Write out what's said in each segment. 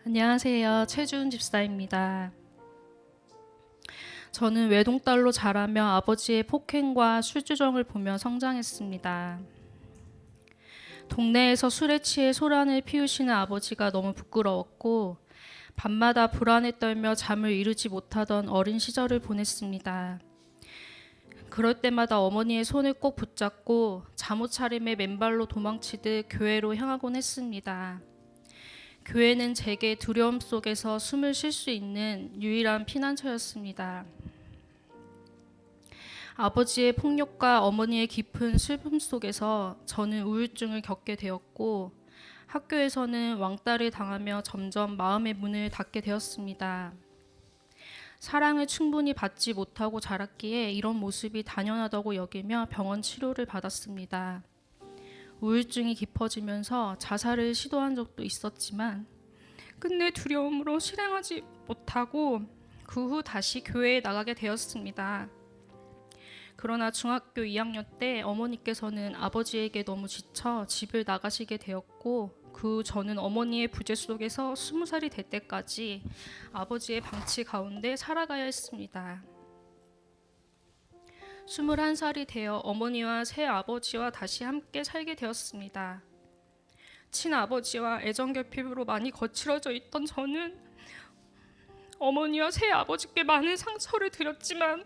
안녕하세요. 최주은 집사입니다. 저는 외동딸로 자라며 아버지의 폭행과 술주정을 보며 성장했습니다. 동네에서 술에 취해 소란을 피우시는 아버지가 너무 부끄러웠고 밤마다 불안에 떨며 잠을 이루지 못하던 어린 시절을 보냈습니다. 그럴 때마다 어머니의 손을 꼭 붙잡고 잠옷 차림에 맨발로 도망치듯 교회로 향하곤 했습니다. 교회는 제게 두려움 속에서 숨을 쉴 수 있는 유일한 피난처였습니다. 아버지의 폭력과 어머니의 깊은 슬픔 속에서 저는 우울증을 겪게 되었고 학교에서는 왕따를 당하며 점점 마음의 문을 닫게 되었습니다. 사랑을 충분히 받지 못하고 자랐기에 이런 모습이 당연하다고 여기며 병원 치료를 받았습니다. 우울증이 깊어지면서 자살을 시도한 적도 있었지만 끝내 두려움으로 실행하지 못하고 그 후 다시 교회에 나가게 되었습니다. 그러나 중학교 2학년 때 어머니께서는 아버지에게 너무 지쳐 집을 나가시게 되었고 그 후 저는 어머니의 부재 속에서 20살이 될 때까지 아버지의 방치 가운데 살아가야 했습니다. 21살이 되어 어머니와 새아버지와 다시 함께 살게 되었습니다. 친아버지와 애정결핍으로 많이 거칠어져 있던 저는 어머니와 새아버지께 많은 상처를 드렸지만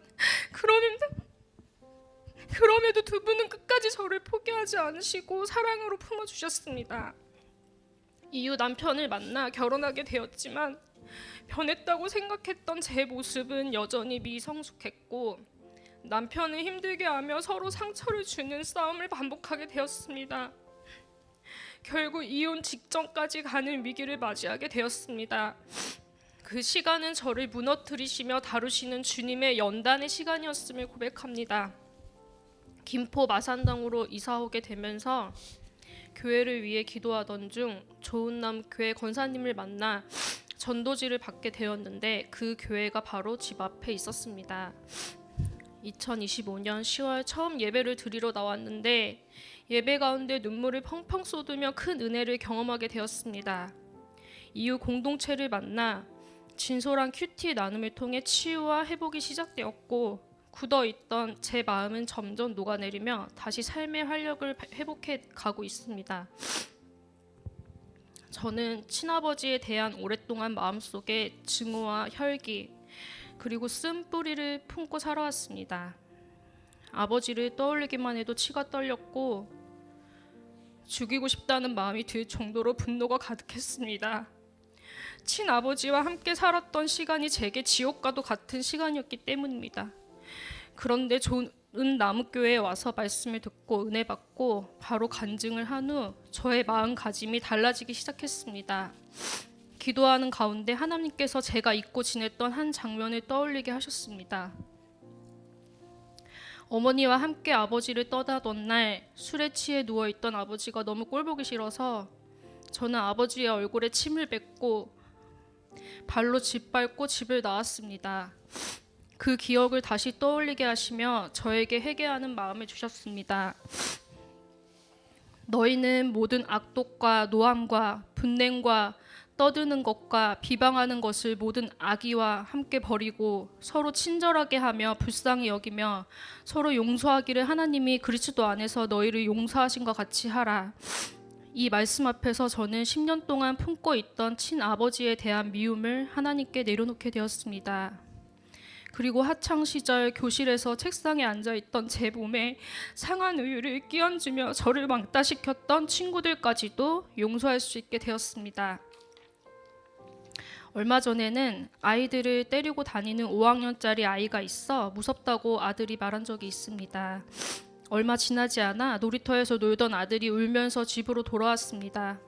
그럼에도 두 분은 끝까지 저를 포기하지 않으시고 사랑으로 품어주셨습니다. 이후 남편을 만나 결혼하게 되었지만 변했다고 생각했던 제 모습은 여전히 미성숙했고 남편을 힘들게 하며 서로 상처를 주는 싸움을 반복하게 되었습니다. 결국 이혼 직전까지 가는 위기를 맞이하게 되었습니다. 그 시간은 저를 무너뜨리시며 다루시는 주님의 연단의 시간이었음을 고백합니다. 김포 마산당으로 이사오게 되면서 교회를 위해 기도하던 중 좋은남 교회 권사님을 만나 전도지를 받게 되었는데 그 교회가 바로 집 앞에 있었습니다. 2025년 10월 처음 예배를 드리러 나왔는데 예배 가운데 눈물을 펑펑 쏟으며 큰 은혜를 경험하게 되었습니다. 이후 공동체를 만나 진솔한 큐티 나눔을 통해 치유와 회복이 시작되었고 굳어있던 제 마음은 점점 녹아내리며 다시 삶의 활력을 회복해 가고 있습니다. 저는 친아버지에 대한 오랫동안 마음속에 증오와 혈기 그리고 쓴뿌리를 품고 살아왔습니다. 아버지를 떠올리기만 해도 치가 떨렸고 죽이고 싶다는 마음이 들 정도로 분노가 가득했습니다. 친아버지와 함께 살았던 시간이 제게 지옥과도 같은 시간이었기 때문입니다. 그런데 좋은 나무교회에 와서 말씀을 듣고 은혜 받고 바로 간증을 한 후 저의 마음가짐이 달라지기 시작했습니다. 기도하는 가운데 하나님께서 제가 잊고 지냈던 한 장면을 떠올리게 하셨습니다. 어머니와 함께 아버지를 떠나던 날 술에 취해 누워있던 아버지가 너무 꼴보기 싫어서 저는 아버지의 얼굴에 침을 뱉고 발로 짓밟고 집을 나왔습니다. 그 기억을 다시 떠올리게 하시며 저에게 회개하는 마음을 주셨습니다. 너희는 모든 악독과 노함과 분냄과 떠드는 것과 비방하는 것을 모든 악의와 함께 버리고 서로 친절하게 하며 불쌍히 여기며 서로 용서하기를 하나님이 그리스도 안에서 너희를 용서하신 것 같이 하라. 이 말씀 앞에서 저는 10년 동안 품고 있던 친아버지에 대한 미움을 하나님께 내려놓게 되었습니다. 그리고 학창시절 교실에서 책상에 앉아있던 제 몸에 상한 우유를 끼얹으며 저를 왕따시켰던 친구들까지도 용서할 수 있게 되었습니다. 얼마 전에는 아이들을 때리고 다니는 5학년짜리 아이가 있어 무섭다고 아들이 말한 적이 있습니다. 얼마 지나지 않아 놀이터에서 놀던 아들이 울면서 집으로 돌아왔습니다.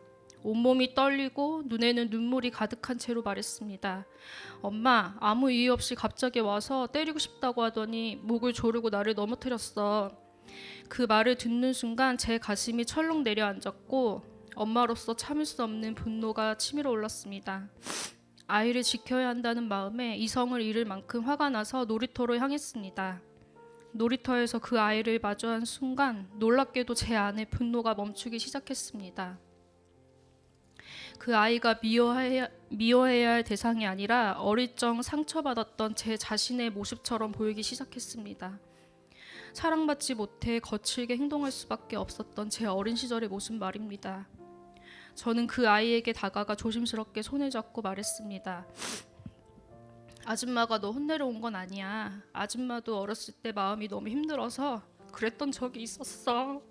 온몸이 떨리고 눈에는 눈물이 가득한 채로 말했습니다. 엄마, 아무 이유 없이 갑자기 와서 때리고 싶다고 하더니 목을 조르고 나를 넘어뜨렸어. 그 말을 듣는 순간 제 가슴이 철렁 내려앉았고 엄마로서 참을 수 없는 분노가 치밀어 올랐습니다. 아이를 지켜야 한다는 마음에 이성을 잃을 만큼 화가 나서 놀이터로 향했습니다. 놀이터에서 그 아이를 마주한 순간 놀랍게도 제 안에 분노가 멈추기 시작했습니다. 그 아이가 미워해야 할 대상이 아니라 어릴 적 상처받았던 제 자신의 모습처럼 보이기 시작했습니다. 사랑받지 못해 거칠게 행동할 수밖에 없었던 제 어린 시절의 모습 말입니다. 저는 그 아이에게 다가가 조심스럽게 손을 잡고 말했습니다. 아줌마가 너 혼내러 온 건 아니야. 아줌마도 어렸을 때 마음이 너무 힘들어서 그랬던 적이 있었어.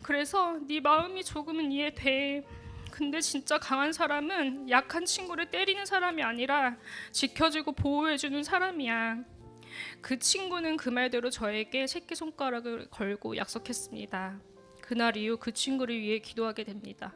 그래서 네 마음이 조금은 이해돼. 근데 진짜 강한 사람은 약한 친구를 때리는 사람이 아니라 지켜주고 보호해주는 사람이야. 그 친구는 그 말대로 저에게 새끼손가락을 걸고 약속했습니다. 그날 이후 그 친구를 위해 기도하게 됩니다.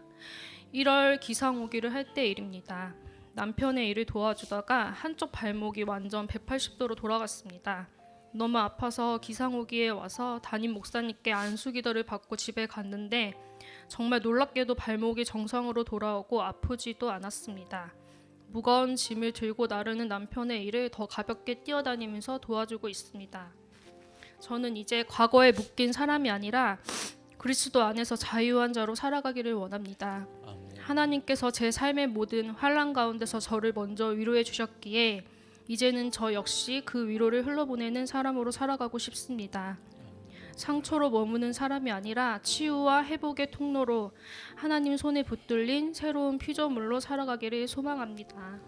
1월 기상오기를 할 때 일입니다. 남편의 일을 도와주다가 한쪽 발목이 완전 180도로 돌아갔습니다. 너무 아파서 기상오기에 와서 담임 목사님께 안수기도를 받고 집에 갔는데 정말 놀랍게도 발목이 정상으로 돌아오고 아프지도 않았습니다. 무거운 짐을 들고 나르는 남편의 일을 더 가볍게 뛰어다니면서 도와주고 있습니다. 저는 이제 과거에 묶인 사람이 아니라 그리스도 안에서 자유한 자로 살아가기를 원합니다. 하나님께서 제 삶의 모든 환난 가운데서 저를 먼저 위로해 주셨기에 이제는 저 역시 그 위로를 흘러보내는 사람으로 살아가고 싶습니다. 상처로 머무는 사람이 아니라 치유와 회복의 통로로 하나님 손에 붙들린 새로운 피조물로 살아가기를 소망합니다.